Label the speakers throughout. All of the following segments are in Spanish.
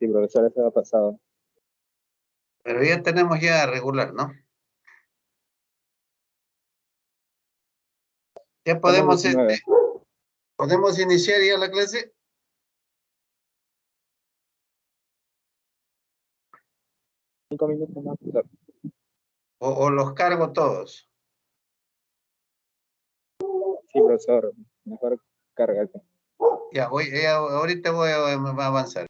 Speaker 1: Sí, profesor, eso ha pasado.
Speaker 2: Pero ya tenemos ya regular, ¿no? Ya
Speaker 1: Estamos
Speaker 2: podemos,
Speaker 1: 19.
Speaker 2: podemos iniciar ya la clase
Speaker 1: 5 minutos más, profesor.
Speaker 2: o los cargo todos.
Speaker 1: Sí, profesor, mejor cárgate.
Speaker 2: Ya, ahorita voy a avanzar.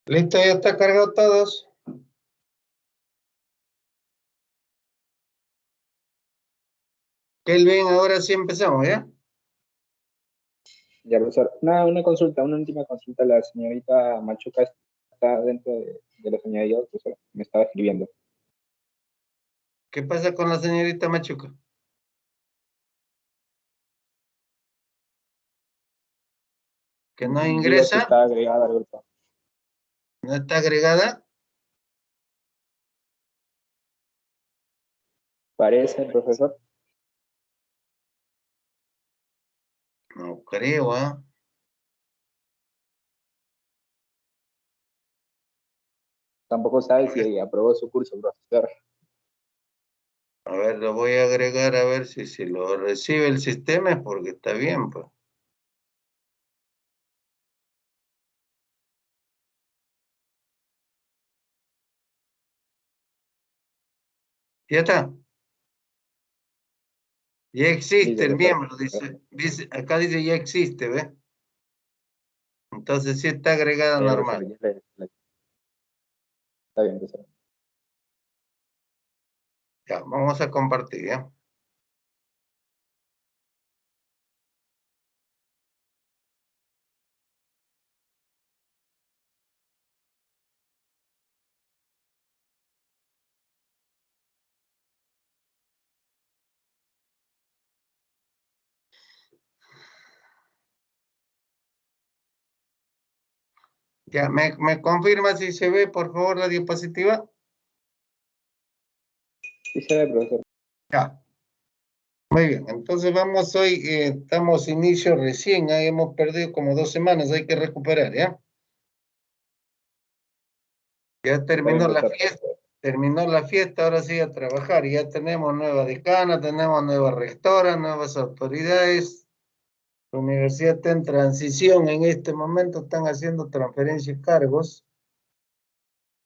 Speaker 2: Listo, ya está cargado todos. Kelvin, ahora sí empezamos, ¿ya?
Speaker 1: Ya, profesor. Una consulta, una última consulta. La señorita Machuca está dentro de los añadidos, profesor. Me estaba escribiendo.
Speaker 2: ¿Qué pasa con la señorita Machuca? ¿Que no
Speaker 1: Digo si
Speaker 2: ingresa?
Speaker 1: está agregada al grupo.
Speaker 2: ¿No está agregada?
Speaker 1: Parece, profesor.
Speaker 2: No creo, ¿ah?
Speaker 1: Tampoco sabe si aprobó su curso, profesor.
Speaker 2: A ver, lo voy a agregar a ver si lo recibe el sistema, es porque está bien, pues. Ya está. Ya existe
Speaker 1: Listo,
Speaker 2: el
Speaker 1: profesor.
Speaker 2: miembro, acá dice ya existe, ¿ve? Entonces sí está agregada
Speaker 1: Ya, profesor,
Speaker 2: normal.
Speaker 1: está bien, profesor.
Speaker 2: Ya, vamos a compartir, ¿ya? Ya, ¿me confirma si se ve, por favor, la diapositiva?
Speaker 1: Sí se ve, profesor.
Speaker 2: Ya. Muy bien, entonces vamos hoy, estamos inicio recién, hemos perdido como 2 semanas, hay que recuperar, ¿ya? Ya
Speaker 1: Está bien, profesor.
Speaker 2: terminó la fiesta, ahora sí a trabajar, ya tenemos nueva decana, tenemos nueva rectora, nuevas autoridades, la universidad está en transición en este momento, están haciendo transferencia de cargos,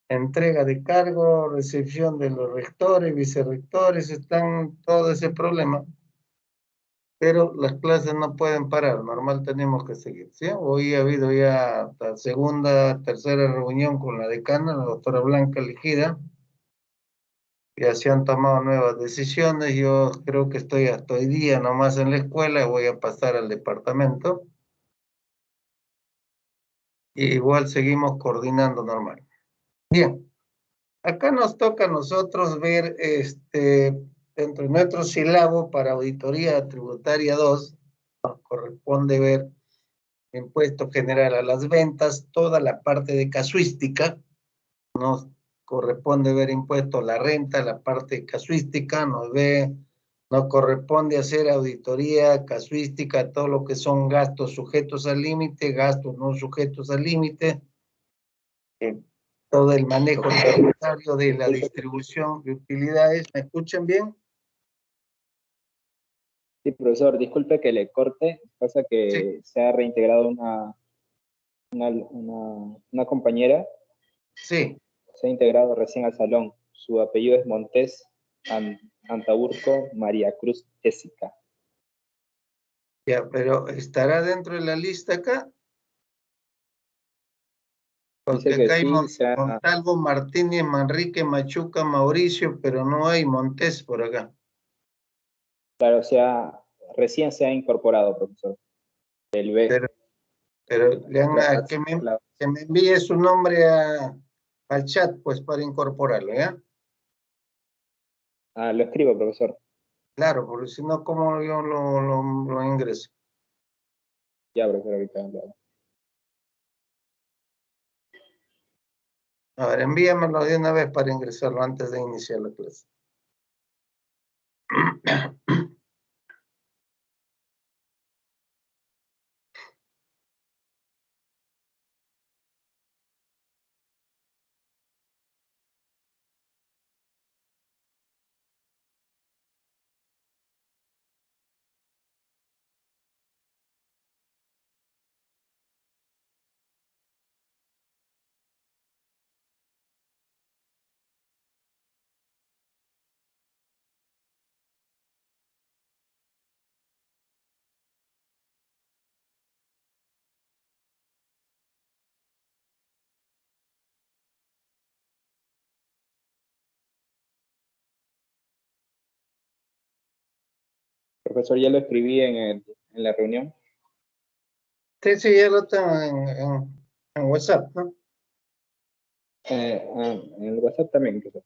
Speaker 2: entrega de cargos, recepción de los rectores, vicerrectores, están todo ese problema. Pero las clases no pueden parar, normal tenemos que seguir, ¿sí? Hoy ha habido ya la segunda, tercera reunión con la decana, la doctora Blanca Ligida, ya se han tomado nuevas decisiones, yo creo que estoy hasta hoy día nomás en la escuela, voy a pasar al departamento, y igual seguimos coordinando normal. Bien, acá nos toca a nosotros ver, dentro de nuestro sílabo para auditoría tributaria 2, nos corresponde ver impuesto general a las ventas, toda la parte de casuística, nos corresponde ver impuesto a la renta, la parte casuística, nos corresponde hacer auditoría casuística, todo lo que son gastos sujetos al límite, gastos no sujetos al límite, eh, todo el manejo tributario de la
Speaker 1: Disculpe,
Speaker 2: distribución de utilidades. ¿Me escuchan bien?
Speaker 1: sí, profesor, disculpe que le corte. Pasa
Speaker 2: Sí,
Speaker 1: que se ha reintegrado una compañera,
Speaker 2: sí,
Speaker 1: se ha integrado recién al salón. Su apellido es Montes Antaurco María Cruz Jessica.
Speaker 2: ya, pero ¿estará dentro de la lista acá? Porque
Speaker 1: Dice que
Speaker 2: acá hay
Speaker 1: sí,
Speaker 2: Montalvo, Martínez, Manrique, Machuca, Mauricio, pero no hay Montes por acá.
Speaker 1: claro, recién se ha incorporado, profesor. El B.
Speaker 2: Pero, pero
Speaker 1: La-
Speaker 2: que me envíe su nombre al chat, pues, para incorporarlo, ¿ya?
Speaker 1: lo escribo, profesor.
Speaker 2: Claro, porque si no, ¿cómo yo lo ingreso?
Speaker 1: Ya, profesor, ahorita
Speaker 2: A ver, envíamelo de una vez para ingresarlo antes de iniciar la clase.
Speaker 1: Profesor, ya lo escribí en la reunión.
Speaker 2: Sí, sí, ya lo tengo en WhatsApp, ¿no?
Speaker 1: En el WhatsApp también, profesor.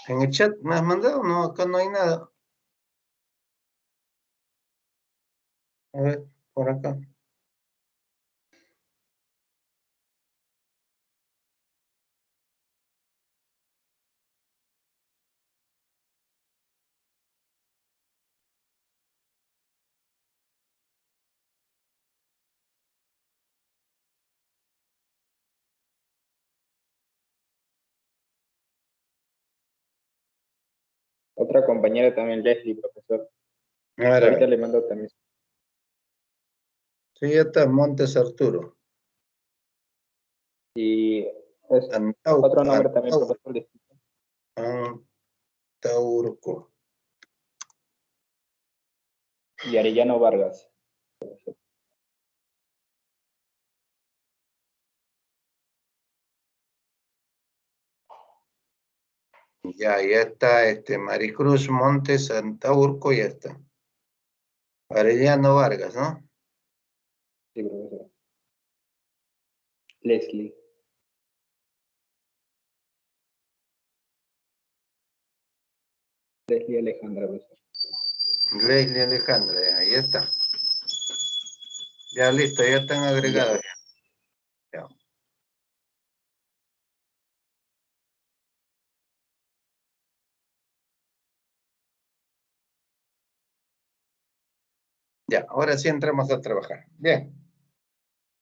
Speaker 2: En el chat me has mandado, no, acá no hay nada. A ver, por acá.
Speaker 1: Otra compañera también, Leslie, profesor.
Speaker 2: A
Speaker 1: Ahorita
Speaker 2: ver.
Speaker 1: le mando también.
Speaker 2: Sí, ya está, Montes Arturo.
Speaker 1: Y es otro nombre también, profesor.
Speaker 2: Antaurco.
Speaker 1: Y Arellano Vargas.
Speaker 2: Ya está, Maricruz Montes Antaurco, ya está. Arellano Vargas, ¿no?
Speaker 1: Sí, profesor. Leslie. Leslie Alejandra, profesor.
Speaker 2: Leslie Alejandra, ahí está. Ya listo, ya están agregados. Ya. Ya, ahora sí entramos a trabajar. Bien.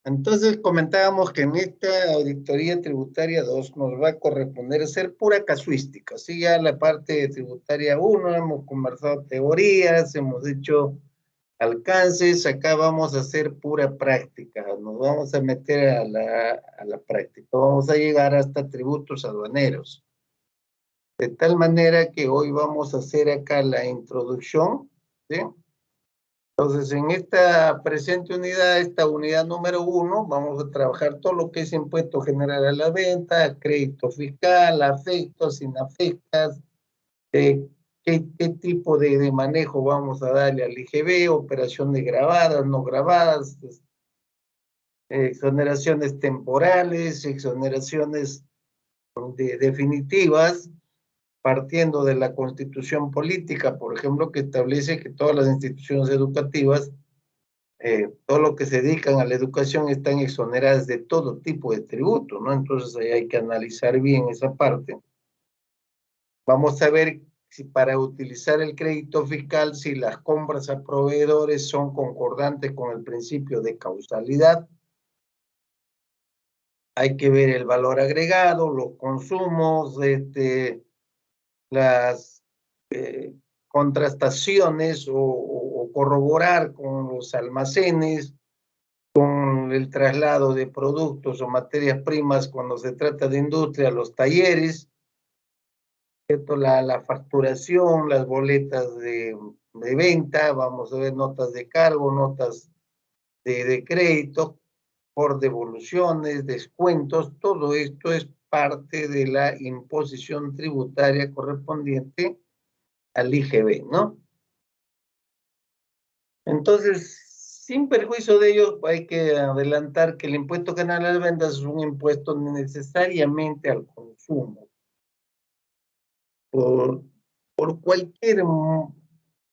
Speaker 2: Entonces comentábamos que en esta auditoría tributaria 2 nos va a corresponder ser pura casuística. Sí, ya la parte tributaria 1 hemos conversado teorías, hemos hecho alcances, acá vamos a hacer pura práctica, nos vamos a meter a la práctica, vamos a llegar hasta tributos aduaneros. De tal manera que hoy vamos a hacer acá la introducción, ¿sí? Entonces, en esta presente unidad, esta unidad número 1, vamos a trabajar todo lo que es impuesto general a la venta, crédito fiscal, afectos, inafectas, qué tipo de manejo vamos a darle al IGB, operaciones grabadas, no grabadas, exoneraciones temporales, exoneraciones definitivas, partiendo de la Constitución política, por ejemplo, que establece que todas las instituciones educativas, todo lo que se dedican a la educación están exoneradas de todo tipo de tributo, ¿no? Entonces ahí hay que analizar bien esa parte. Vamos a ver si para utilizar el crédito fiscal, si las compras a proveedores son concordantes con el principio de causalidad. Hay que ver el valor agregado, los consumos, las contrastaciones o corroborar con los almacenes, con el traslado de productos o materias primas cuando se trata de industria, los talleres, ¿cierto? La facturación, las boletas de venta, vamos a ver notas de cargo, notas de crédito, por devoluciones, descuentos, todo esto es parte de la imposición tributaria correspondiente al IGB, ¿no? Entonces, sin perjuicio de ello, hay que adelantar que el impuesto general a las ventas es un impuesto necesariamente al consumo. Por cualquier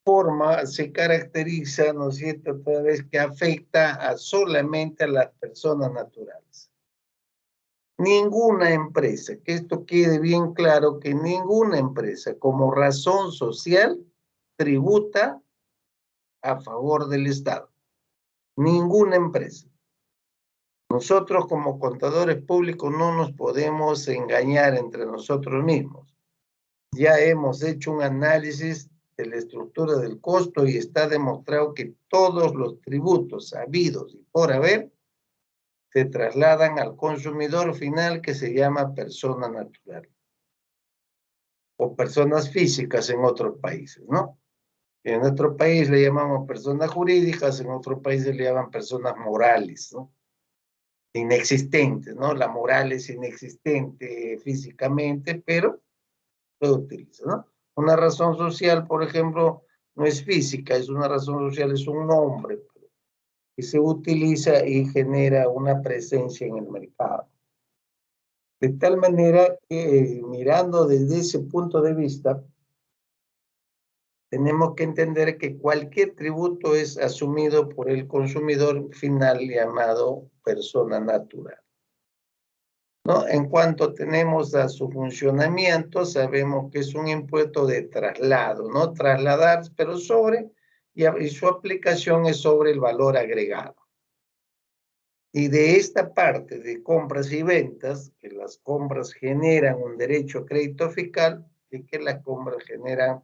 Speaker 2: forma se caracteriza, ¿no es cierto?, toda vez que afecta solamente a las personas naturales. Ninguna empresa, que esto quede bien claro, que ninguna empresa como razón social tributa a favor del Estado. Ninguna empresa. Nosotros como contadores públicos no nos podemos engañar entre nosotros mismos. Ya hemos hecho un análisis de la estructura del costo y está demostrado que todos los tributos habidos y por haber se trasladan al consumidor final, que se llama persona natural o personas físicas en otros países, ¿no? En nuestro país le llamamos personas jurídicas, en otros países le llaman personas morales, ¿no? Inexistentes, ¿no? La moral es inexistente físicamente, pero lo utiliza, ¿no? Una razón social, por ejemplo, no es física, es una razón social, es un nombre que se utiliza y genera una presencia en el mercado. De tal manera que mirando desde ese punto de vista, tenemos que entender que cualquier tributo es asumido por el consumidor final llamado persona natural, ¿no? En cuanto tenemos a su funcionamiento, sabemos que es un impuesto de traslado, ¿no? Trasladar, pero y su aplicación es sobre el valor agregado. Y de esta parte de compras y ventas, que las compras generan un derecho a crédito fiscal y que las compras generan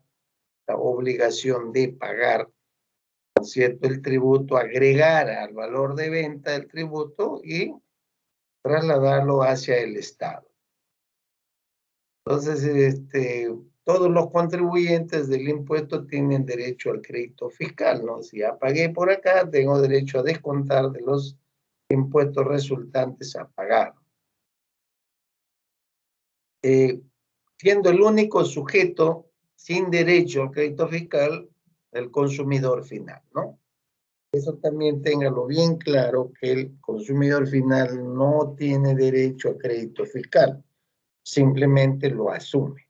Speaker 2: la obligación de pagar, ¿no es cierto?, el tributo, agregar al valor de venta el tributo y trasladarlo hacia el Estado. Entonces, todos los contribuyentes del impuesto tienen derecho al crédito fiscal, ¿no? Si ya pagué por acá, tengo derecho a descontar de los impuestos resultantes a pagar. Siendo el único sujeto sin derecho al crédito fiscal el consumidor final, ¿no? Eso también téngalo bien claro, que el consumidor final no tiene derecho a crédito fiscal, simplemente lo asume,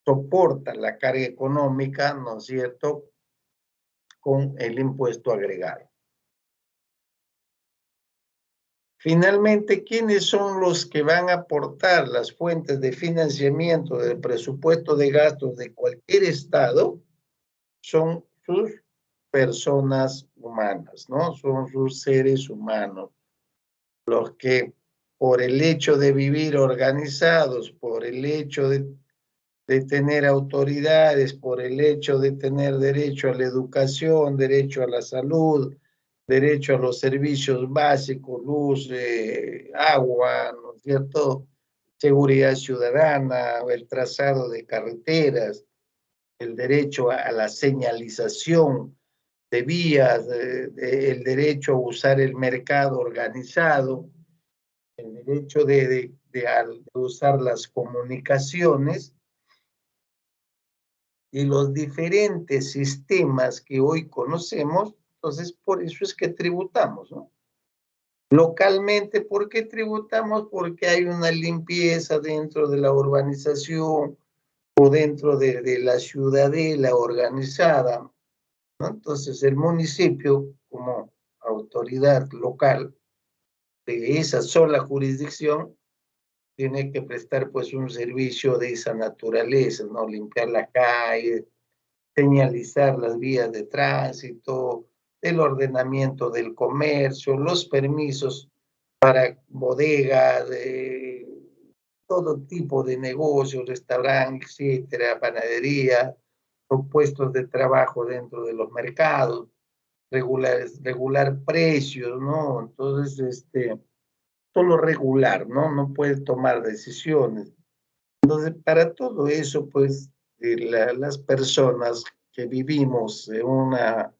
Speaker 2: soporta la carga económica, ¿no es cierto?, con el impuesto agregado. Finalmente, ¿quiénes son los que van a aportar las fuentes de financiamiento del presupuesto de gastos de cualquier estado? Son sus personas humanas, ¿no? Son sus seres humanos, los que por el hecho de vivir organizados, por el hecho de tener autoridades, por el hecho de tener derecho a la educación, derecho a la salud, derecho a los servicios básicos, luz, agua, ¿no es cierto?, seguridad ciudadana, el trazado de carreteras, el derecho a la señalización de vías, el derecho a usar el mercado organizado, el derecho de usar las comunicaciones y los diferentes sistemas que hoy conocemos. Entonces, por eso es que tributamos, ¿no? Localmente, ¿por qué tributamos? Porque hay una limpieza dentro de la urbanización o dentro de la ciudadela organizada, ¿no? Entonces, el municipio, como autoridad local de esa sola jurisdicción, tiene que prestar pues un servicio de esa naturaleza, ¿no? Limpiar la calle, señalizar las vías de tránsito, el ordenamiento del comercio, los permisos para bodegas, todo tipo de negocios, restaurantes, etcétera, panadería, o puestos de trabajo dentro de los mercados, regular precios, ¿no? Entonces, solo regular, ¿no? No puede tomar decisiones. Entonces, para todo eso, pues, las personas que vivimos en una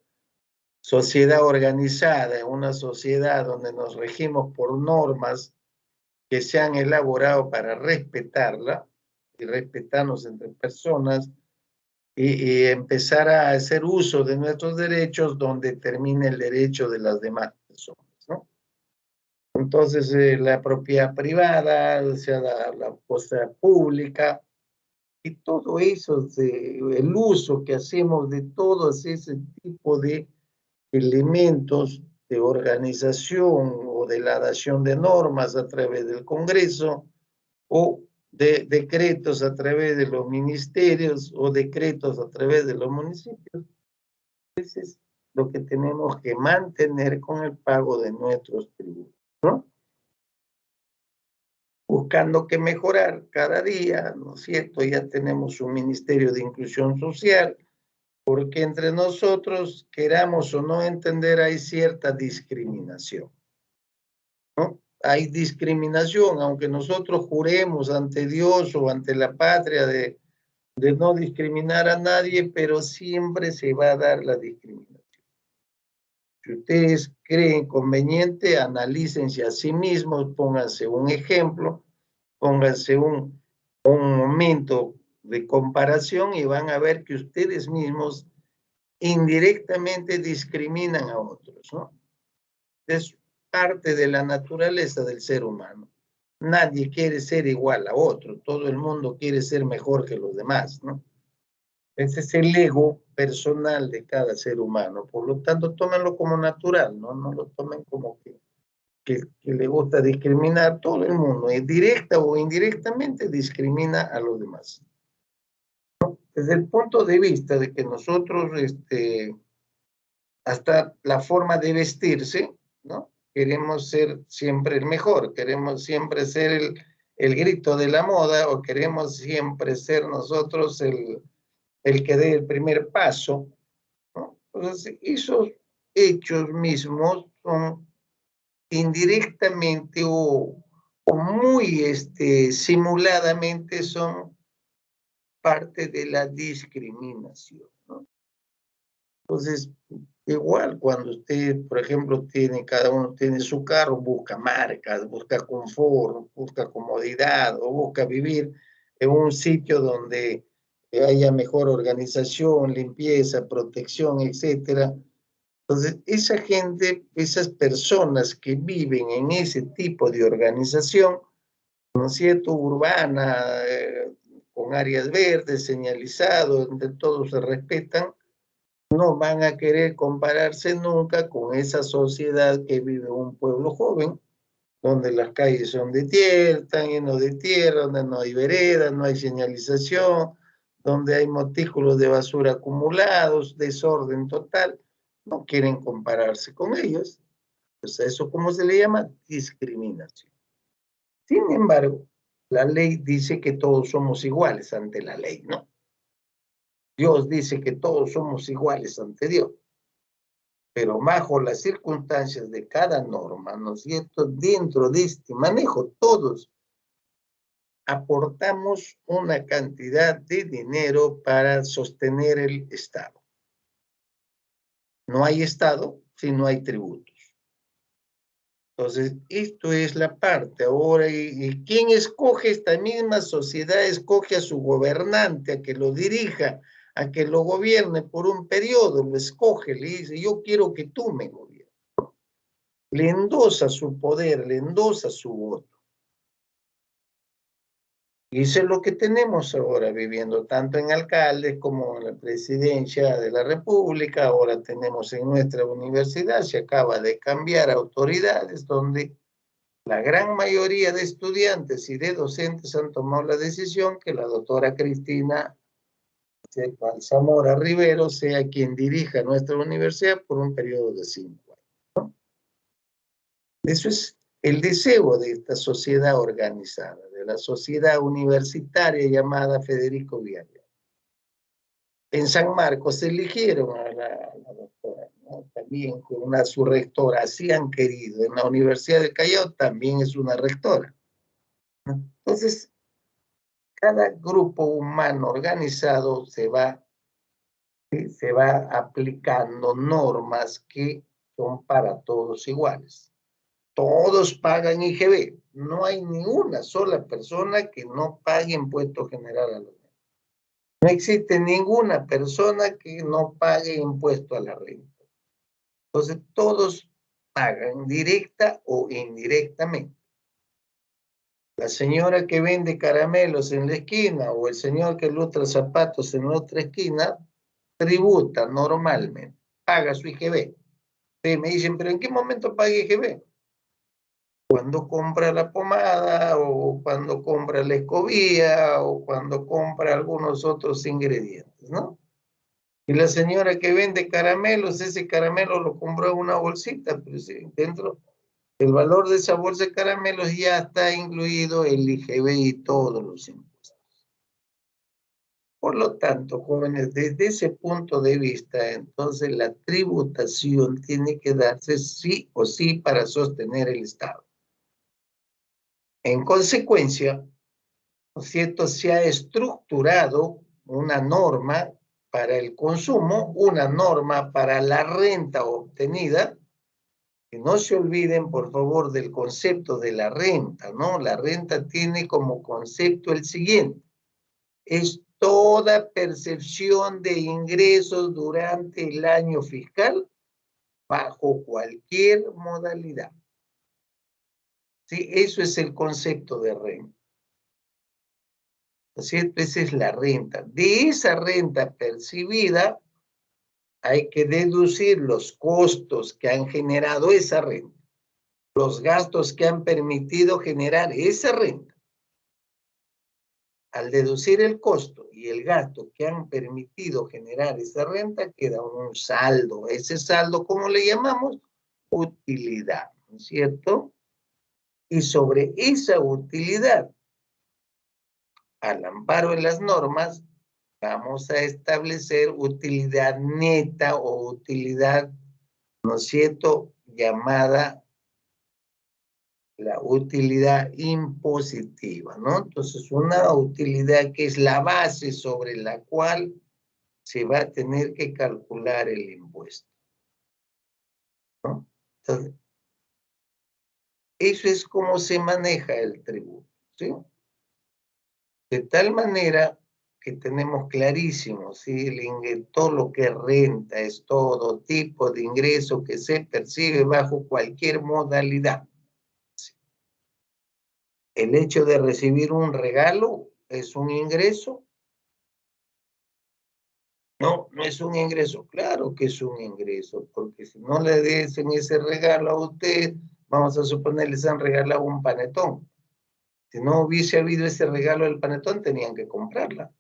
Speaker 2: sociedad organizada, en una sociedad donde nos regimos por normas que se han elaborado para respetarla y respetarnos entre personas y empezar a hacer uso de nuestros derechos donde termine el derecho de las demás personas, ¿no? Entonces, la propiedad privada, o sea, la cosa pública, y todo eso, el uso que hacemos de todos ese tipo de elementos de organización o de la dación de normas a través del Congreso o de decretos a través de los ministerios o decretos a través de los municipios. Eso es lo que tenemos que mantener con el pago de nuestros tributos, ¿no? Buscando que mejorar cada día, ¿no es cierto? Ya tenemos un Ministerio de Inclusión Social, porque entre nosotros, queramos o no entender, hay cierta discriminación, ¿no? Hay discriminación, aunque nosotros juremos ante Dios o ante la patria de no discriminar a nadie, pero siempre se va a dar la discriminación. Si ustedes creen conveniente, analícense a sí mismos, pónganse un ejemplo, pónganse un momento de comparación y van a ver que ustedes mismos indirectamente discriminan a otros, ¿no? Es parte de la naturaleza del ser humano. Nadie quiere ser igual a otro, todo el mundo quiere ser mejor que los demás, ¿no? Ese es el ego personal de cada ser humano, por lo tanto, tómenlo como natural, ¿no? No lo tomen como que le gusta discriminar. Todo el mundo, directa o indirectamente, discrimina a los demás. Desde el punto de vista de que nosotros, hasta la forma de vestirse, ¿no? Queremos ser siempre el mejor, queremos siempre ser el grito de la moda, o queremos siempre ser nosotros el que dé el primer paso, ¿no? Entonces, esos hechos mismos son indirectamente o muy simuladamente son parte de la discriminación, ¿no? Entonces, igual cuando usted, por ejemplo, cada uno tiene su carro, busca marcas, busca confort, busca comodidad, o busca vivir en un sitio donde haya mejor organización, limpieza, protección, etcétera. Entonces, esa gente, esas personas que viven en ese tipo de organización, ¿no es cierto?, urbana, con áreas verdes, señalizado, donde todos se respetan, no van a querer compararse nunca con esa sociedad que vive un pueblo joven, donde las calles son de tierra, están llenos de tierra, donde no hay veredas, no hay señalización, donde hay montículos de basura acumulados, desorden total. No quieren compararse con ellos. Pues eso, ¿cómo se le llama? Discriminación. Sin embargo, la ley dice que todos somos iguales ante la ley, ¿no? Dios dice que todos somos iguales ante Dios, pero bajo las circunstancias de cada norma, ¿no es cierto? Dentro de este manejo, todos aportamos una cantidad de dinero para sostener el Estado. No hay Estado si no hay tributos. Entonces, esto es la parte ahora, y ¿quién escoge? Esta misma sociedad escoge a su gobernante, a que lo dirija, a que lo gobierne por un periodo, lo escoge, le dice, yo quiero que tú me gobiernes. Le endosa su poder, le endosa su voto. Y eso es lo que tenemos ahora viviendo, tanto en alcaldes como en la presidencia de la República. Ahora tenemos en nuestra universidad, se acaba de cambiar autoridades donde la gran mayoría de estudiantes y de docentes han tomado la decisión que la doctora Cristina Zamora Rivero sea quien dirija nuestra universidad por un periodo de 5 años, ¿no? Eso es el deseo de esta sociedad organizada, de la sociedad universitaria llamada Federico Villarreal. En San Marcos eligieron a la doctora, ¿no? También con su rectora, así han querido. En la Universidad del Callao también es una rectora. Entonces, cada grupo humano organizado se va aplicando normas que son para todos iguales. Todos pagan IGB. No hay ni una sola persona que no pague impuesto general a los demás. No existe ninguna persona que no pague impuesto a la renta. Entonces, todos pagan directa o indirectamente. La señora que vende caramelos en la esquina o el señor que lustra zapatos en otra esquina tributa normalmente, paga su IGB. Ustedes me dicen, ¿pero en qué momento paga IGB? Cuando compra la pomada, o cuando compra la escobilla, o cuando compra algunos otros ingredientes, ¿no? Y la señora que vende caramelos, ese caramelo lo compró en una bolsita, pero sí, dentro del valor de esa bolsa de caramelos ya está incluido el IGB y todos los impuestos. Por lo tanto, jóvenes, desde ese punto de vista, entonces la tributación tiene que darse sí o sí para sostener el Estado. En consecuencia, ¿no es cierto?, se ha estructurado una norma para el consumo, una norma para la renta obtenida. Que no se olviden, por favor, del concepto de la renta, ¿no? La renta tiene como concepto el siguiente: es toda percepción de ingresos durante el año fiscal bajo cualquier modalidad. ¿Sí? Eso es el concepto de renta. ¿No es cierto? Esa es la renta. De esa renta percibida hay que deducir los costos que han generado esa renta, los gastos que han permitido generar esa renta. Al deducir el costo y el gasto que han permitido generar esa renta, queda un saldo. Ese saldo, ¿cómo le llamamos? Utilidad, ¿no es cierto? Y sobre esa utilidad, al amparo de las normas, vamos a establecer utilidad neta o utilidad, ¿no es cierto?, llamada la utilidad impositiva, ¿no? Entonces, una utilidad que es la base sobre la cual se va a tener que calcular el impuesto, ¿no? Entonces, eso es como se maneja el tributo, ¿sí? De tal manera que tenemos clarísimo, ¿sí? Todo lo que es renta es todo tipo de ingreso que se percibe bajo cualquier modalidad. El hecho de recibir un regalo es un ingreso. No, no es un ingreso. Claro que es un ingreso, porque si no le dicen ese regalo a usted, vamos a suponer les han regalado un panetón. Si no hubiese habido ese regalo del panetón, tenían que comprarla.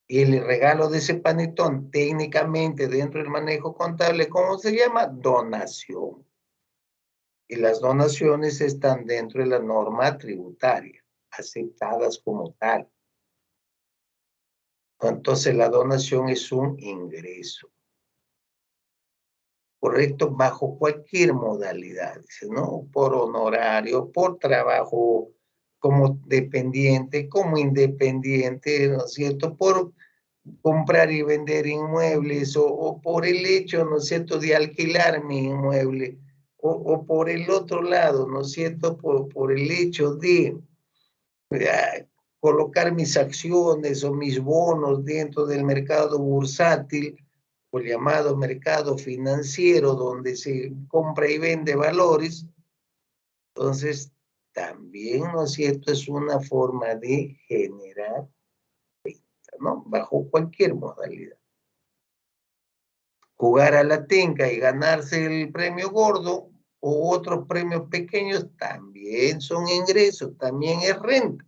Speaker 2: Y el regalo de ese panetón, técnicamente dentro del manejo contable, ¿cómo se llama? Donación. Y las donaciones están dentro de la norma tributaria, aceptadas como tal. Entonces la donación es un ingreso. Correcto, bajo cualquier modalidad, ¿no? Por honorario, por trabajo como dependiente, como independiente, ¿no es cierto? Por comprar y vender inmuebles o por el hecho, ¿no es cierto?, de alquilar mi inmueble o por el otro lado, ¿no es cierto?, por el hecho de colocar mis acciones o mis bonos dentro del mercado bursátil o el llamado mercado financiero donde se compra y vende valores. Entonces, también, ¿no es cierto?, es una forma de generar, ¿no?, bajo cualquier modalidad. Jugar a la tinca y ganarse el premio gordo o otros premios pequeños también son ingresos, también es renta.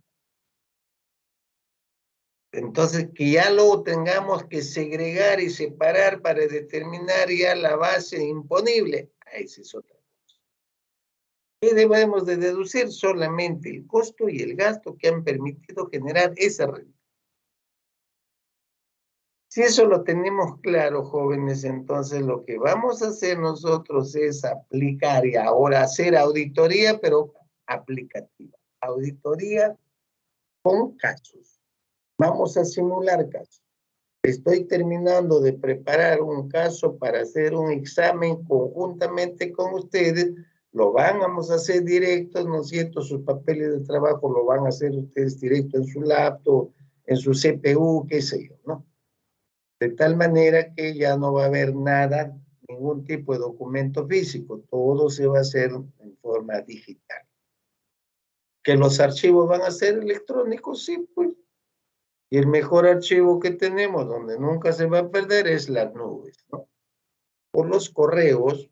Speaker 2: Entonces, que ya lo tengamos que segregar y separar para determinar ya la base imponible, esa es otra cosa. ¿Qué debemos de deducir? Solamente el costo y el gasto que han permitido generar esa renta. Si eso lo tenemos claro, jóvenes, entonces lo que vamos a hacer nosotros es aplicar y ahora hacer auditoría, pero aplicativa. Auditoría con casos. Vamos a simular casos. Estoy terminando de preparar un caso para hacer un examen conjuntamente con ustedes. Lo vamos a hacer directo, ¿no es cierto? Sus papeles de trabajo lo van a hacer ustedes directo en su laptop, en su CPU, qué sé yo, ¿no? De tal manera que ya no va a haber nada, ningún tipo de documento físico. Todo se va a hacer en forma digital. ¿Que los archivos van a ser electrónicos? Sí, pues. Y el mejor archivo que tenemos, donde nunca se va a perder, es las nubes, ¿no? Por los correos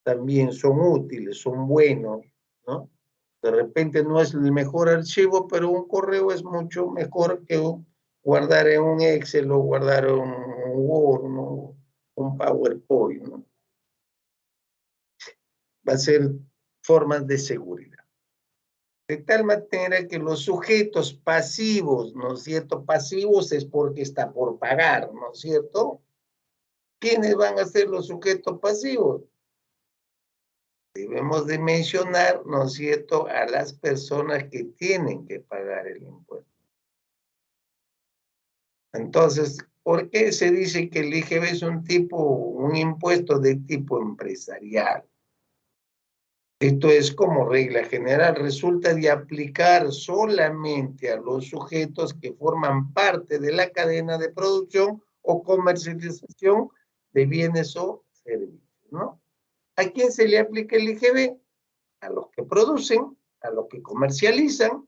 Speaker 2: también son útiles, son buenos, ¿no? De repente no es el mejor archivo, pero un correo es mucho mejor que guardar en un Excel o guardar en un Word, ¿no? Un PowerPoint, ¿no? Va a ser formas de seguridad. De tal manera que los sujetos pasivos, ¿no es cierto? Pasivos es porque está por pagar, ¿no es cierto? ¿Quiénes van a ser los sujetos pasivos? Debemos de mencionar, ¿no es cierto?, a las personas que tienen que pagar el impuesto. Entonces, ¿por qué se dice que el IGB es un impuesto de tipo empresarial? Esto es como regla general, resulta de aplicar solamente a los sujetos que forman parte de la cadena de producción o comercialización de bienes o servicios, ¿no? ¿A quién se le aplica el IGB? A los que producen, a los que comercializan,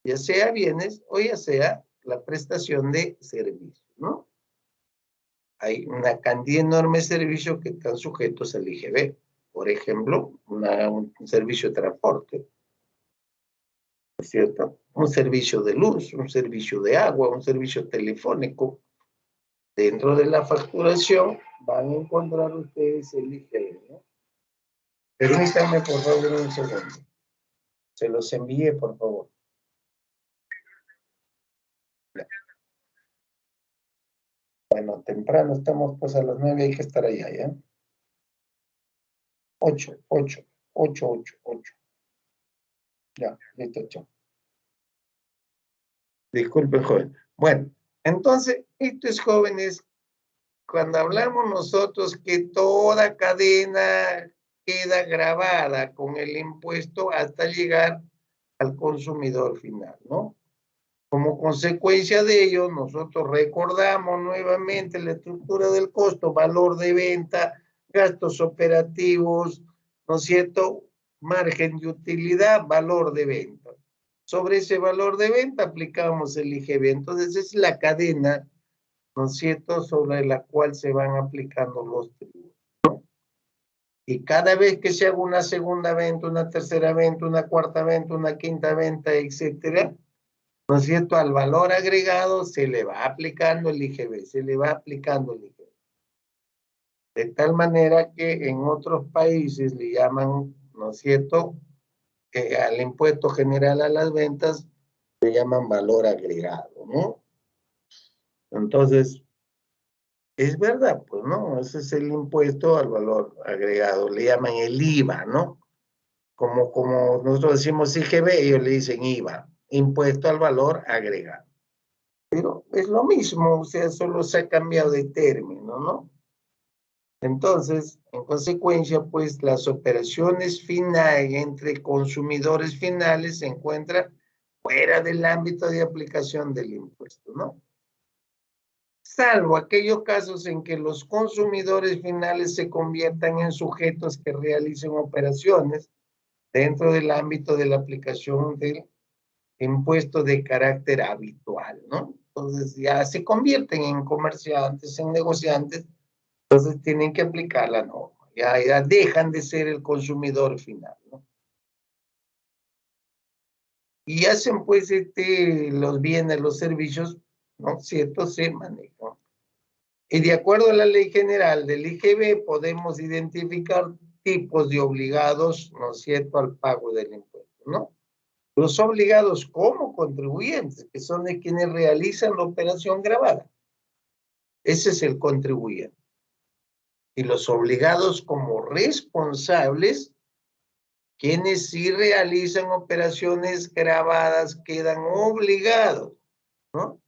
Speaker 2: ya sea bienes o ya sea la prestación de servicios, ¿no? Hay una cantidad enorme de servicios que están sujetos al IGB. Por ejemplo, un servicio de transporte, ¿no es cierto? Un servicio de luz, un servicio de agua, un servicio telefónico. Dentro de la facturación van a encontrar ustedes el IGB, ¿no? Permítanme, por favor, un segundo. Se los envié, por favor. Bueno, temprano estamos, pues a las 9 hay que estar allá, ¿ya? 8. Ya, listo, chao. Disculpen, joven. Bueno, entonces, esto es, jóvenes, cuando hablamos nosotros que toda cadena queda grabada con el impuesto hasta llegar al consumidor final, ¿no? Como consecuencia de ello, nosotros recordamos nuevamente la estructura del costo, valor de venta, gastos operativos, ¿no es cierto? Margen de utilidad, valor de venta. Sobre ese valor de venta aplicamos el IGB. Entonces es la cadena, ¿no es cierto?, sobre la cual se van aplicando los tributos, ¿no? Y cada vez que se haga una segunda venta, una tercera venta, una cuarta venta, una quinta venta, etcétera, ¿no es cierto?, al valor agregado se le va aplicando el IGB, se le va aplicando el IGB. De tal manera que en otros países le llaman, ¿no es cierto?, al impuesto general a las ventas le llaman valor agregado, ¿no? Entonces, es verdad, pues, ¿no? Ese es el impuesto al valor agregado, le llaman el IVA, ¿no? Como nosotros decimos IGB, ellos le dicen IVA, impuesto al valor agregado. Pero es lo mismo, o sea, solo se ha cambiado de término, ¿no? Entonces, en consecuencia, pues las operaciones finales entre consumidores finales se encuentran fuera del ámbito de aplicación del impuesto, ¿no? Salvo aquellos casos en que los consumidores finales se conviertan en sujetos que realicen operaciones dentro del ámbito de la aplicación del impuesto de carácter habitual, ¿no? Entonces ya se convierten en comerciantes, en negociantes, entonces tienen que aplicar la norma, ya dejan de ser el consumidor final, ¿no? Y hacen pues los bienes, los servicios, ¿no es cierto?, se manejan. Y de acuerdo a la ley general del IGB podemos identificar tipos de obligados, ¿no es cierto?, al pago del impuesto, ¿no? Los obligados como contribuyentes, que son de quienes realizan la operación gravada. Ese es el contribuyente. Y los obligados como responsables, quienes sí realizan operaciones gravadas quedan obligados, ¿no?,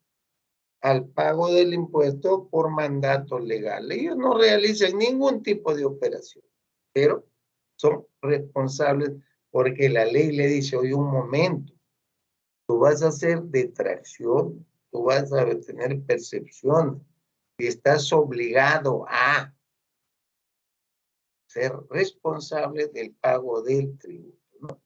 Speaker 2: al pago del impuesto por mandato legal. Ellos no realizan ningún tipo de operación, pero son responsables porque la ley le dice, oye, un momento, tú vas a hacer detracción, tú vas a tener percepción y estás obligado a ser responsable del pago del tributo, ¿no?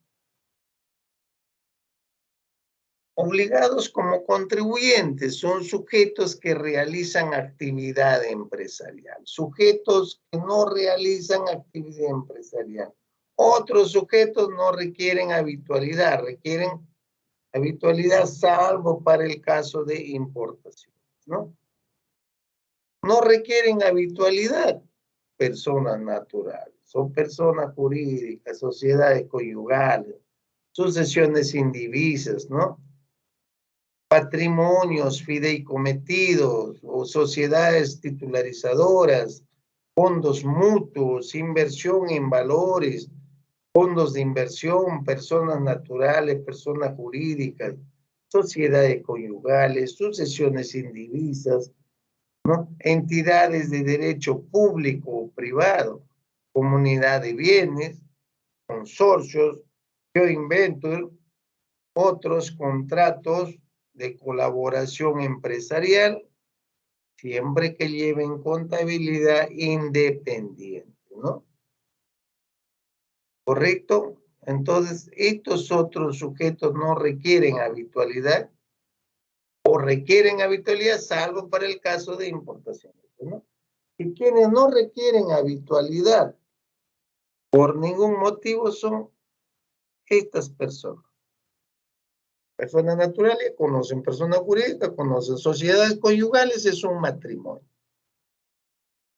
Speaker 2: Obligados como contribuyentes son sujetos que realizan actividad empresarial, sujetos que no realizan actividad empresarial. Otros sujetos no requieren habitualidad, requieren habitualidad salvo para el caso de importación, ¿no? No requieren habitualidad personas naturales, son personas jurídicas, sociedades conyugales, sucesiones indivisas, ¿no?, patrimonios fideicometidos o sociedades titularizadoras, fondos mutuos, inversión en valores, fondos de inversión, personas naturales, personas jurídicas, sociedades conyugales, sucesiones indivisas, ¿no?, entidades de derecho público o privado, comunidad de bienes, consorcios, joint venture, otros contratos de colaboración empresarial, siempre que lleven contabilidad independiente, ¿no? ¿Correcto? Entonces, estos otros sujetos no requieren habitualidad o requieren habitualidad, salvo para el caso de importación, ¿no? Y quienes no requieren habitualidad por ningún motivo son estas personas. Personas naturales conocen personas jurídicas, conocen sociedades conyugales, es un matrimonio.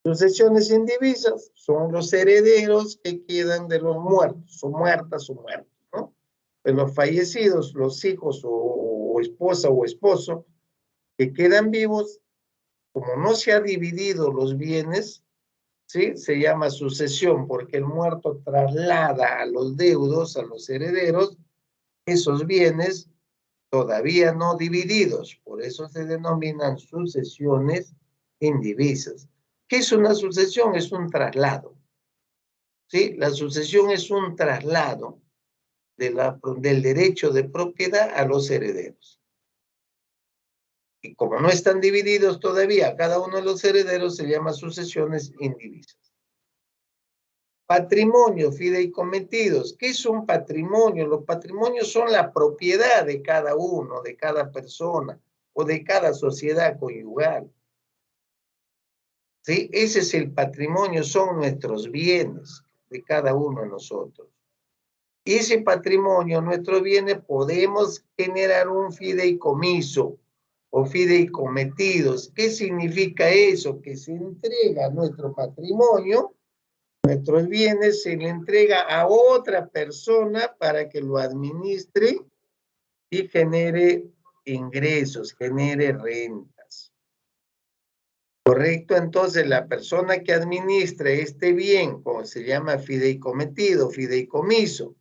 Speaker 2: Sucesiones indivisas son los herederos que quedan de los muertos, o muertas o muertos, ¿no? De los fallecidos, los hijos o esposa o esposo que quedan vivos, como no se ha dividido los bienes, ¿sí? Se llama sucesión porque el muerto traslada a los deudos, a los herederos, esos bienes todavía no divididos, por eso se denominan sucesiones indivisas. ¿Qué es una sucesión? Es un traslado, ¿sí? La sucesión es un traslado del derecho de propiedad a los herederos. Y como no están divididos todavía cada uno de los herederos, se llama sucesiones indivisas. Patrimonio, fideikometidos. ¿Qué es un patrimonio? Los patrimonios son la propiedad de cada uno, de cada persona o de cada sociedad conyugal. ¿Sí? Ese es el patrimonio, son nuestros bienes de cada uno de nosotros. Y ese patrimonio, nuestros bienes, podemos generar un fideicomiso o fideikometidos. ¿Qué significa eso? Que se entrega nuestro patrimonio, nuestros bienes, se le entrega a otra persona para que lo administre y genere ingresos, genere rentas. ¿Correcto? Entonces, la persona que administra este bien, como se llama fideicometido, fideicomiso,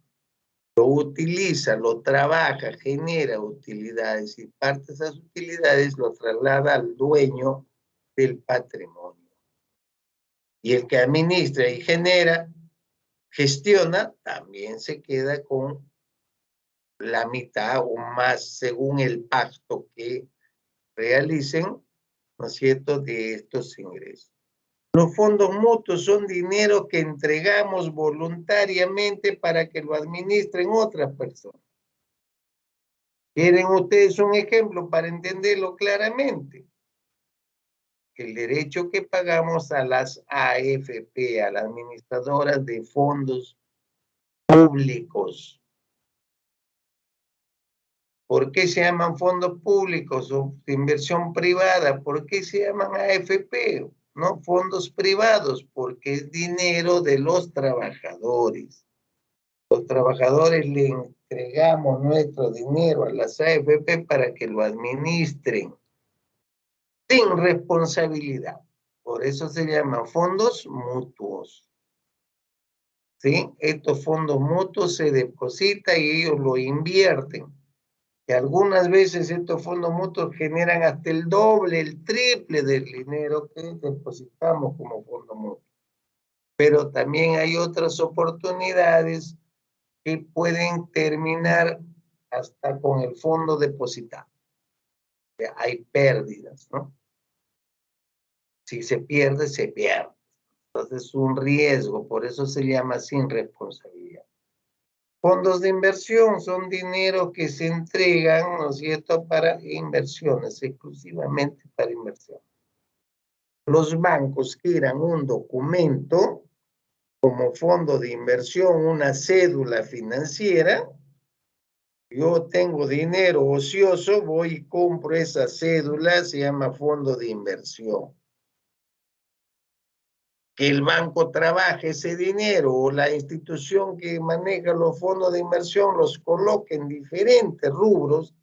Speaker 2: lo utiliza, lo trabaja, genera utilidades y parte de esas utilidades lo traslada al dueño del patrimonio. Y el que administra y genera, gestiona, también se queda con la mitad o más según el pacto que realicen, ¿no es cierto?, de estos ingresos. Los fondos mutuos son dinero que entregamos voluntariamente para que lo administren otras personas. ¿Quieren ustedes un ejemplo para entenderlo claramente? El derecho que pagamos a las AFP, a las administradoras de fondos públicos. ¿Por qué se llaman fondos públicos o de inversión privada? ¿Por qué se llaman AFP? ¿No? Fondos privados, porque es dinero de los trabajadores. Los trabajadores le entregamos nuestro dinero a las AFP para que lo administren sin responsabilidad. Por eso se llaman fondos mutuos. ¿Sí? Estos fondos mutuos se depositan y ellos lo invierten. Que algunas veces estos fondos mutuos generan hasta el doble, el triple del dinero que depositamos como fondo mutuo. Pero también hay otras oportunidades que pueden terminar hasta con el fondo depositado. O sea, hay pérdidas, ¿no? Si se pierde, se pierde. Entonces es un riesgo, por eso se llama sin responsabilidad. Fondos de inversión son dinero que se entregan, ¿no es cierto?, para inversiones, exclusivamente para inversión. Los bancos crean un documento como fondo de inversión, una cédula financiera. Yo tengo dinero ocioso, voy y compro esa cédula, se llama fondo de inversión. Que el banco trabaje ese dinero o la institución que maneja los fondos de inversión los coloque en diferentes rubros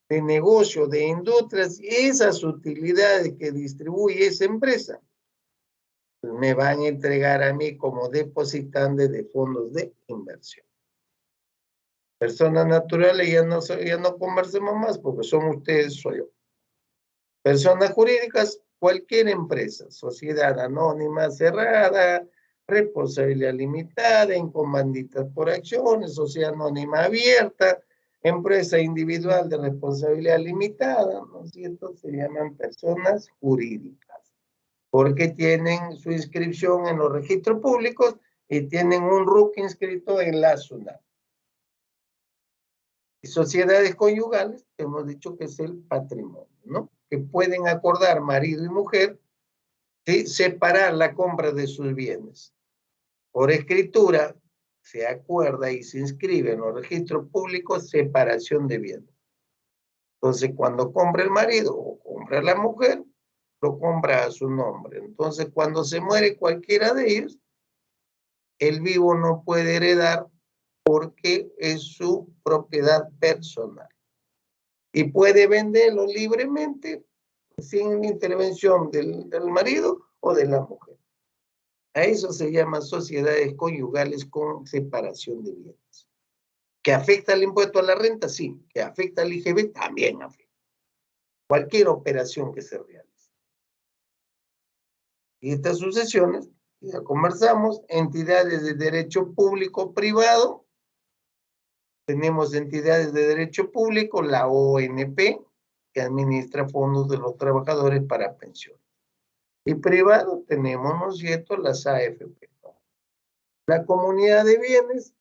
Speaker 2: de negocio, de industrias, y esas utilidades que distribuye esa empresa me van a entregar a mí como depositante de fondos de inversión. Personas naturales ya no conversemos más porque son ustedes, soy yo. Personas jurídicas, cualquier empresa, sociedad anónima, cerrada, responsabilidad limitada, en comanditas por acciones, sociedad anónima abierta, empresa individual de responsabilidad limitada, ¿no es cierto? Se llaman personas jurídicas, porque tienen su inscripción en los registros públicos y tienen un RUC inscrito en la SUNAT. Y sociedades conyugales, hemos dicho que es el patrimonio, ¿no? Que pueden acordar marido y mujer, ¿sí? Separar la compra de sus bienes. Por escritura se acuerda y se inscribe en los registros públicos separación de bienes. Entonces, cuando compra el marido o compra la mujer, lo compra a su nombre. Entonces, cuando se muere cualquiera de ellos, el vivo no puede heredar porque es su propiedad personal. Y puede venderlo libremente sin intervención del marido o de la mujer. A eso se llama sociedades conyugales con separación de bienes. ¿Que afecta el impuesto a la renta? Sí. ¿Que afecta al IGB? También afecta. Cualquier operación que se realice. Y estas sucesiones, ya conversamos, entidades de derecho público privado. Tenemos entidades de derecho público, la ONP, que administra fondos de los trabajadores para pensiones. Y privado tenemos, ¿no es cierto?, las AFP. La comunidad de bienes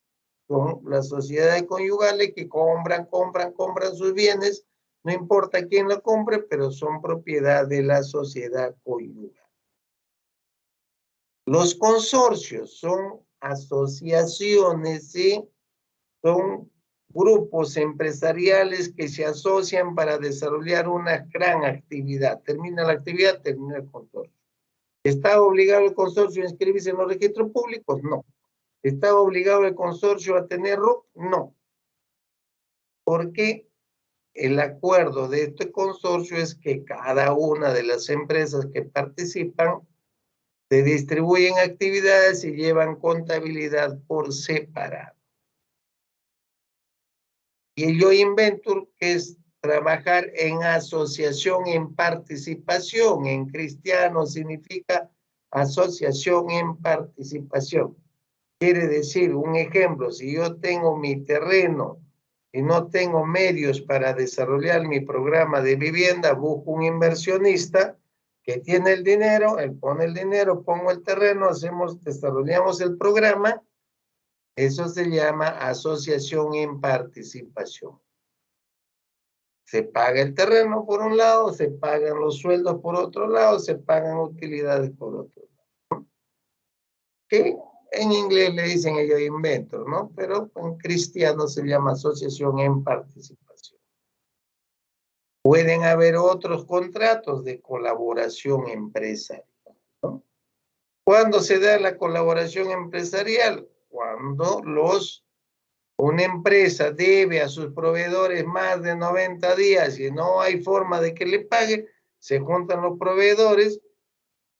Speaker 2: son las sociedades conyugales que compran sus bienes, no importa quién lo compre, pero son propiedad de la sociedad conyugal. Los consorcios son asociaciones, ¿sí? Son grupos empresariales que se asocian para desarrollar una gran actividad. Termina la actividad, termina el consorcio. ¿Está obligado el consorcio a inscribirse en los registros públicos? No. ¿Está obligado el consorcio a tener RUC? No. Porque el acuerdo de este consorcio es que cada una de las empresas que participan se distribuyen actividades y llevan contabilidad por separado. Y el joint venture, que es trabajar en asociación, en participación. En cristiano significa asociación en participación. Quiere decir, un ejemplo, si yo tengo mi terreno y no tengo medios para desarrollar mi programa de vivienda, busco un inversionista que tiene el dinero, él pone el dinero, pongo el terreno, desarrollamos el programa. Eso se llama asociación en participación. Se paga el terreno por un lado, se pagan los sueldos por otro lado, se pagan utilidades por otro lado. Que en inglés le dicen ellos inventor, ¿no? Pero en cristiano se llama asociación en participación. Pueden haber otros contratos de colaboración empresarial, ¿no? ¿Cuándo se da la colaboración empresarial? Cuando una empresa debe a sus proveedores más de 90 días y no hay forma de que le pague, se juntan los proveedores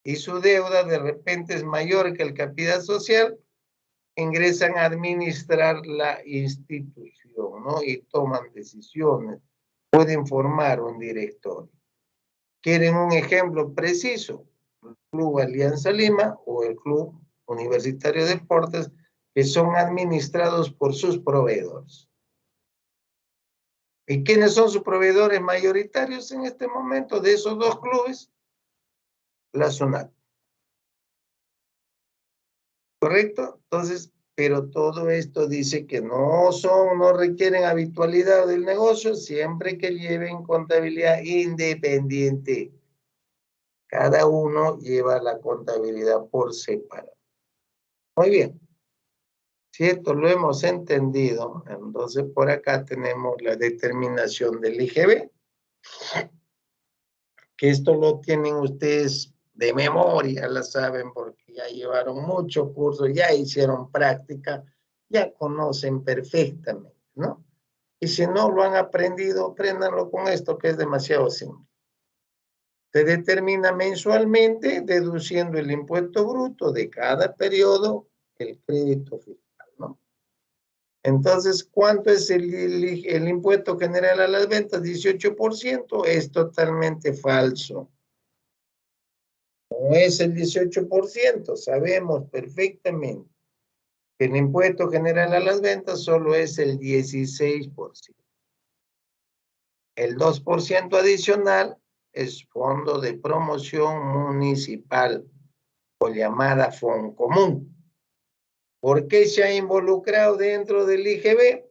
Speaker 2: y su deuda de repente es mayor que el capital social, ingresan a administrar la institución, ¿no? Y toman decisiones, pueden formar un directorio. ¿Quieren un ejemplo preciso? El Club Alianza Lima o el Club Universitario de Deportes, que son administrados por sus proveedores. ¿Y quiénes son sus proveedores mayoritarios en este momento de esos dos clubes? La SUNAT. ¿Correcto? Entonces, pero todo esto dice que no requieren habitualidad del negocio siempre que lleven contabilidad independiente. Cada uno lleva la contabilidad por separado. Muy bien. Si esto lo hemos entendido, entonces por acá tenemos la determinación del IGB, que esto lo tienen ustedes de memoria, la saben, porque ya llevaron muchos cursos, ya hicieron práctica, ya conocen perfectamente, ¿no? Y si no lo han aprendido, apréndanlo con esto, que es demasiado simple. Se determina mensualmente, deduciendo el impuesto bruto de cada periodo, el crédito fiscal, ¿no? Entonces, ¿cuánto es el impuesto general a las ventas? 18%. Es totalmente falso. no es el 18%, sabemos perfectamente que el impuesto general a las ventas solo es el 16%. El 2% adicional es fondo de promoción municipal o llamada Foncomún. ¿Por qué se ha involucrado dentro del IGB?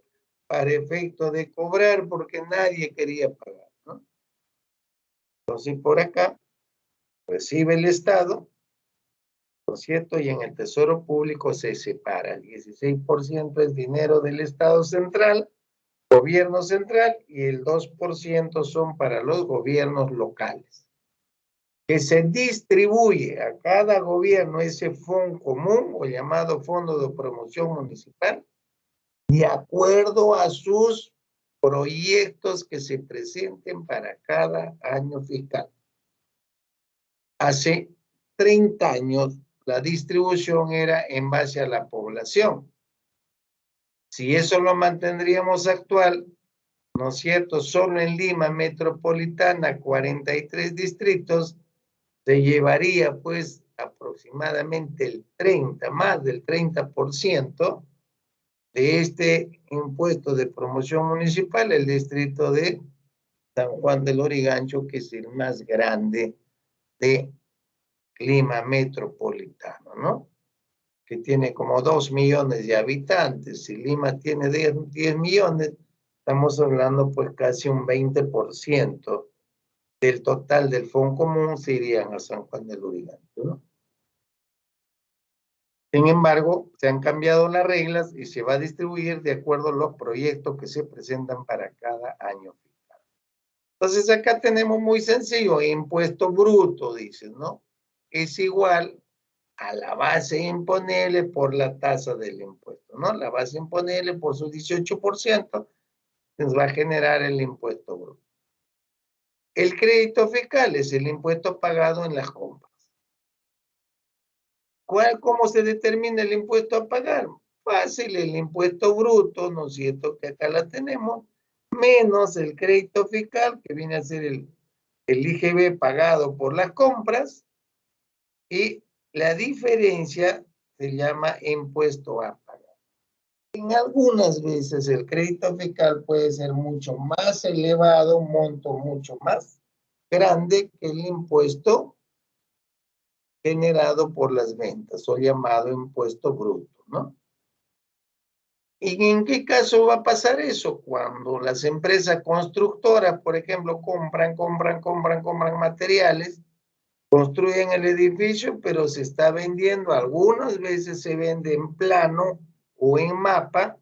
Speaker 2: Para efecto de cobrar, porque nadie quería pagar, ¿no? Entonces, por acá recibe el Estado, ¿no es cierto? Y en el Tesoro Público se separa. El 16% es dinero del Estado central, gobierno central, y el 2% son para los gobiernos locales. Que se distribuye a cada gobierno ese fondo común o llamado Fondo de Promoción Municipal de acuerdo a sus proyectos que se presenten para cada año fiscal. Hace 30 años la distribución era en base a la población. Si eso lo mantendríamos actual, ¿no es cierto? Solo en Lima metropolitana, 43 distritos, se llevaría pues aproximadamente el 30, más del 30% de este impuesto de promoción municipal, el distrito de San Juan del Lurigancho, que es el más grande de Lima metropolitano, ¿no? Que tiene como 2 millones de habitantes. Si Lima tiene 10 millones, estamos hablando pues casi un 20% del total del Fondo Común se irían a San Juan del Lurigancho, ¿no? Sin embargo, se han cambiado las reglas y se va a distribuir de acuerdo a los proyectos que se presentan para cada año fiscal. Entonces, acá tenemos muy sencillo, impuesto bruto, dicen, ¿no? Es igual a la base imponible por la tasa del impuesto, ¿no? La base imponible por su 18% nos va a generar el impuesto bruto. El crédito fiscal es el impuesto pagado en las compras. ¿Cómo se determina el impuesto a pagar? Fácil, el impuesto bruto, ¿no es cierto? Que acá la tenemos, menos el crédito fiscal, que viene a ser el IGB pagado por las compras, y la diferencia se llama impuesto a pagar. En algunas veces el crédito fiscal puede ser mucho más elevado, un monto mucho más grande que el impuesto generado por las ventas o llamado impuesto bruto, ¿no? ¿Y en qué caso va a pasar eso? Cuando las empresas constructoras, por ejemplo, compran materiales, construyen el edificio, pero se está vendiendo, algunas veces se vende en plano o en mapa,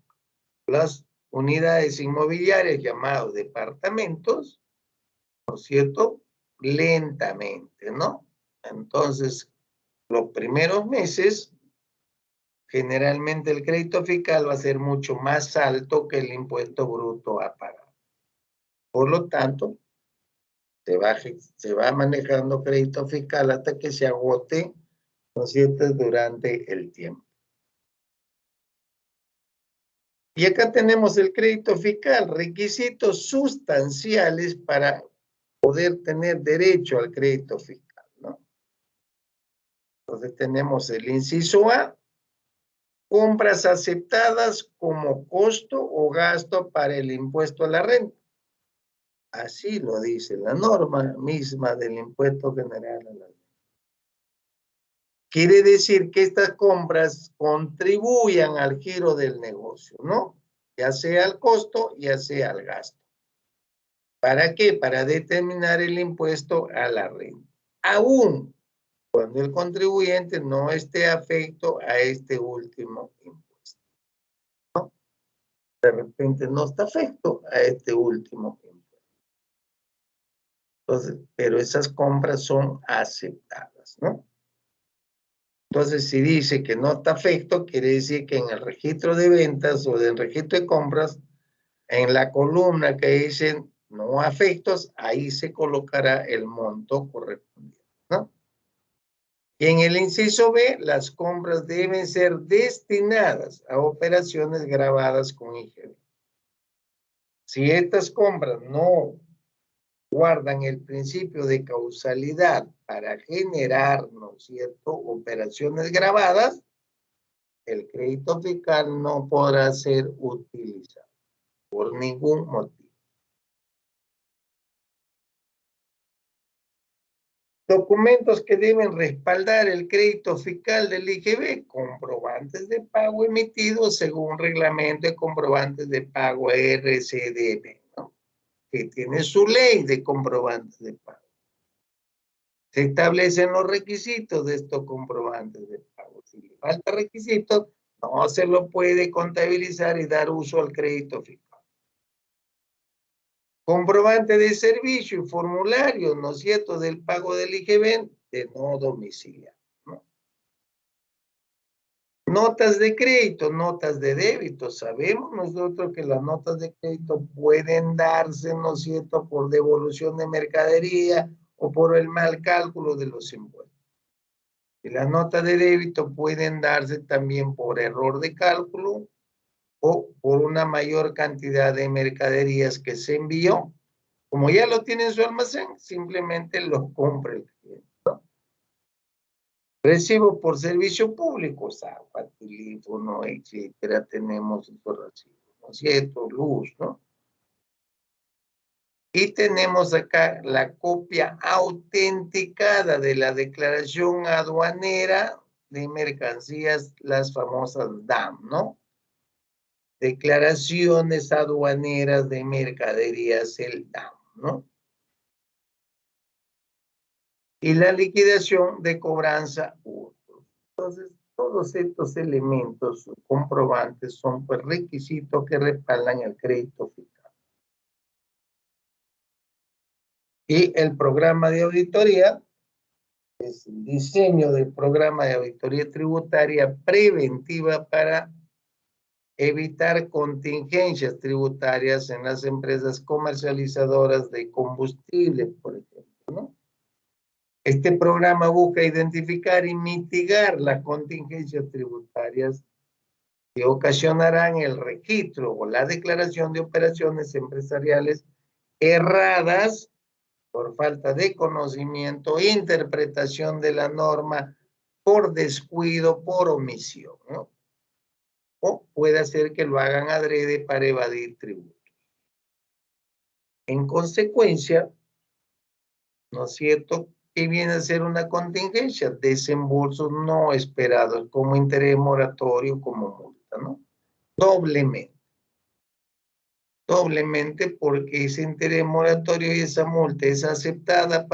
Speaker 2: las unidades inmobiliarias llamadas departamentos, ¿no es cierto? Lentamente, ¿no? Entonces, los primeros meses, generalmente el crédito fiscal va a ser mucho más alto que el impuesto bruto a pagar. Por lo tanto, se va manejando crédito fiscal hasta que se agote, ¿no es cierto?, durante el tiempo. Y acá tenemos el crédito fiscal, requisitos sustanciales para poder tener derecho al crédito fiscal, ¿no? Entonces tenemos el inciso A, compras aceptadas como costo o gasto para el impuesto a la renta. Así lo dice la norma misma del impuesto general a la renta. Quiere decir que estas compras contribuyan al giro del negocio, ¿no? Ya sea al costo, ya sea al gasto. ¿Para qué? Para determinar el impuesto a la renta. Aún cuando el contribuyente no esté afecto a este último impuesto, ¿no? De repente no está afecto a este último impuesto. Entonces, pero esas compras son aceptadas, ¿no? Entonces, si dice que no está afecto, quiere decir que en el registro de ventas o del registro de compras, en la columna que dicen no afectos, ahí se colocará el monto correspondiente, ¿no? Y en el inciso B, las compras deben ser destinadas a operaciones grabadas con IGB. Si estas compras no guardan el principio de causalidad para generar, ¿no es cierto?, operaciones grabadas, el crédito fiscal no podrá ser utilizado por ningún motivo. Documentos que deben respaldar el crédito fiscal del IGB, comprobantes de pago emitidos según reglamento de comprobantes de pago RCDB, ¿no?, que tiene su ley de comprobantes de pago. Se establecen los requisitos de estos comprobantes de pago. Si le falta requisitos, no se lo puede contabilizar y dar uso al crédito fiscal. Comprobante de servicio y formulario, ¿no es cierto?, del pago del IGB de no domiciliario, ¿no? Notas de crédito, notas de débito. Sabemos nosotros que las notas de crédito pueden darse, ¿no es cierto?, por devolución de mercadería o por el mal cálculo de los impuestos. Y las notas de débito pueden darse también por error de cálculo o por una mayor cantidad de mercaderías que se envió. Como ya lo tiene en su almacén, simplemente lo compra el cliente, ¿no? Recibo por servicio público, agua, teléfono, etcétera, tenemos estos recibos, ¿no es cierto? Luz, ¿no? Y tenemos acá la copia autenticada de la declaración aduanera de mercancías, las famosas DAM, ¿no? Declaraciones aduaneras de mercaderías, el DAM, ¿no? Y la liquidación de cobranza u otros. Entonces, todos estos elementos comprobantes son pues requisitos que respaldan el crédito fiscal. Y el programa de auditoría es el diseño del programa de auditoría tributaria preventiva para evitar contingencias tributarias en las empresas comercializadoras de combustible, por ejemplo, ¿no? Este programa busca identificar y mitigar las contingencias tributarias que ocasionarán el registro o la declaración de operaciones empresariales erradas por falta de conocimiento e interpretación de la norma, por descuido, por omisión, ¿no? O puede ser que lo hagan adrede para evadir tributos. En consecuencia, ¿no es cierto?, que viene a ser una contingencia, desembolsos no esperados, como interés moratorio, como multa, ¿no? Doblemente. Doblemente porque ese interés moratorio y esa multa es aceptada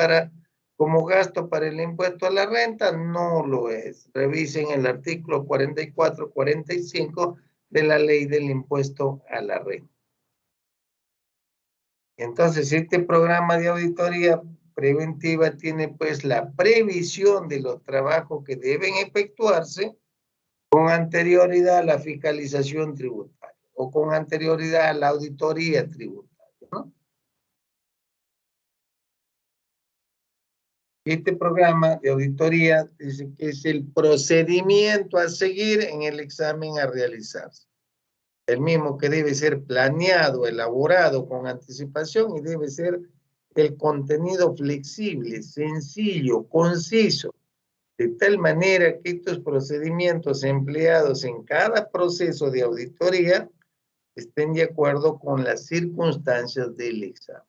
Speaker 2: como gasto para el impuesto a la renta, no lo es. Revisen el artículo 44-45 de la ley del impuesto a la renta. Entonces, este programa de auditoría preventiva tiene pues la previsión de los trabajos que deben efectuarse con anterioridad a la fiscalización tributaria o con anterioridad a la auditoría tributaria, ¿no? Este programa de auditoría dice que es el procedimiento a seguir en el examen a realizarse. El mismo que debe ser planeado, elaborado con anticipación y debe ser el contenido flexible, sencillo, conciso, de tal manera que estos procedimientos empleados en cada proceso de auditoría estén de acuerdo con las circunstancias del examen.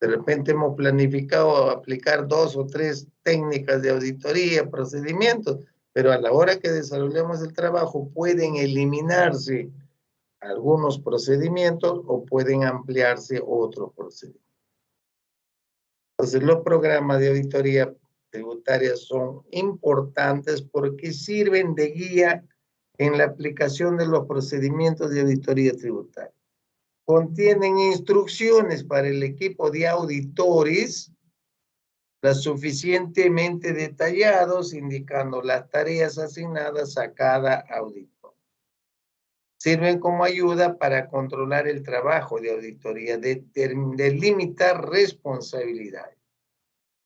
Speaker 2: De repente hemos planificado aplicar 2 o 3 técnicas de auditoría, procedimientos, pero a la hora que desarrollemos el trabajo pueden eliminarse algunos procedimientos o pueden ampliarse otros procedimientos. Entonces, los programas de auditoría tributaria son importantes porque sirven de guía en la aplicación de los procedimientos de auditoría tributaria. Contienen instrucciones para el equipo de auditores, las suficientemente detallados, indicando las tareas asignadas a cada auditor. Sirven como ayuda para controlar el trabajo de auditoría, delimitar responsabilidades.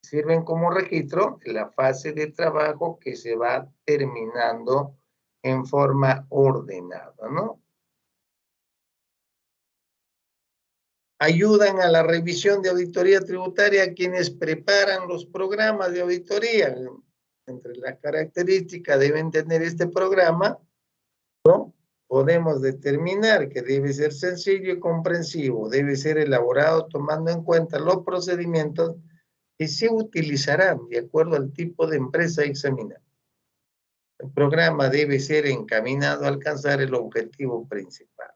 Speaker 2: Sirven como registro en la fase de trabajo que se va terminando en forma ordenada, ¿no? ayudan a la revisión de auditoría tributaria a quienes preparan los programas de auditoría. Entre las características deben tener este programa, ¿no? Podemos determinar que debe ser sencillo y comprensivo, debe ser elaborado tomando en cuenta los procedimientos que se utilizarán de acuerdo al tipo de empresa examinada. El programa debe ser encaminado a alcanzar el objetivo principal.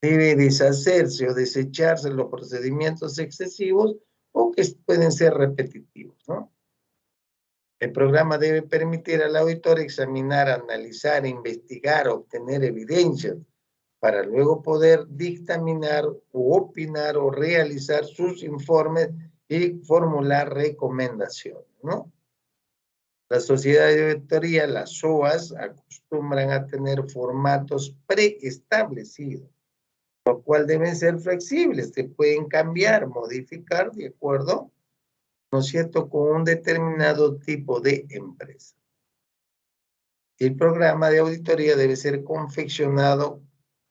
Speaker 2: Debe deshacerse o desecharse los procedimientos excesivos o que pueden ser repetitivos, ¿no? El programa debe permitir al auditor examinar, analizar, investigar, obtener evidencias para luego poder dictaminar u opinar o realizar sus informes y formular recomendaciones, ¿no? Las sociedades de auditoría, las SOAS, acostumbran a tener formatos preestablecidos, lo cual deben ser flexibles, se pueden cambiar, modificar de acuerdo, ¿no es cierto?, con un determinado tipo de empresa. El programa de auditoría debe ser confeccionado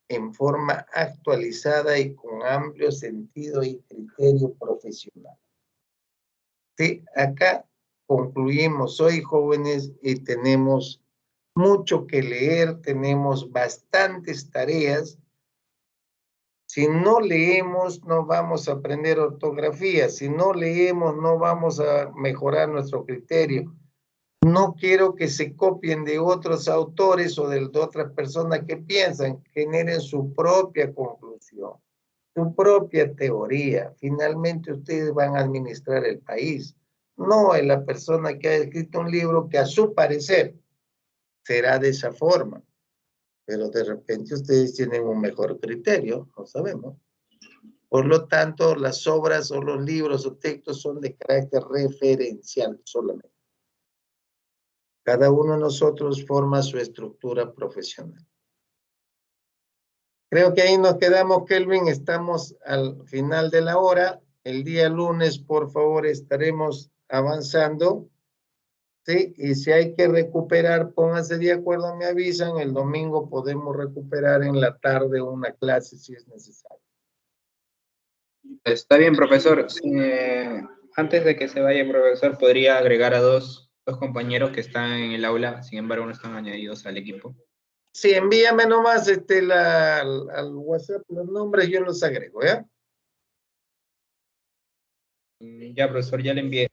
Speaker 2: en forma actualizada y con amplio sentido y criterio profesional. Sí, acá concluimos hoy, jóvenes, y tenemos mucho que leer, tenemos bastantes tareas. Si no leemos, no vamos a aprender ortografía. Si no leemos, no vamos a mejorar nuestro criterio. No quiero que se copien de otros autores o de otras personas que piensan, generen su propia conclusión, su propia teoría. Finalmente ustedes van a administrar el país. No es la persona que ha escrito un libro que a su parecer será de esa forma, pero de repente ustedes tienen un mejor criterio, no sabemos. Por lo tanto, las obras o los libros o textos son de carácter referencial solamente. Cada uno de nosotros forma su estructura profesional. Creo que ahí nos quedamos, Kelvin. Estamos al final de la hora. El día lunes, por favor, estaremos avanzando. ¿Sí? Y si hay que recuperar, pónganse de acuerdo, me avisan. El domingo podemos recuperar en la tarde una clase si es necesario.
Speaker 1: Está bien, profesor. Antes de que se vaya, profesor, podría agregar a dos compañeros que están en el aula, sin embargo no están añadidos al equipo.
Speaker 2: Sí, envíame nomás al WhatsApp los nombres, yo los agrego, ¿ya?
Speaker 1: Ya, profesor, ya le envié.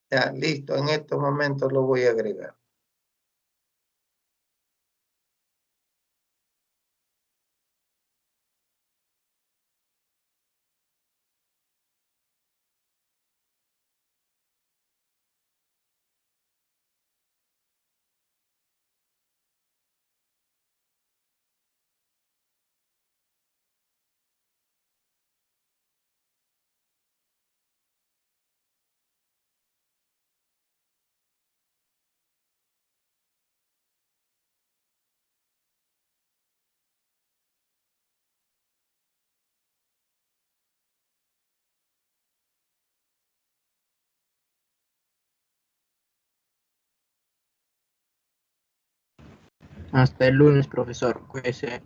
Speaker 2: Ya, listo, en estos momentos lo voy a agregar.
Speaker 3: Hasta el lunes, profesor. Cuídese.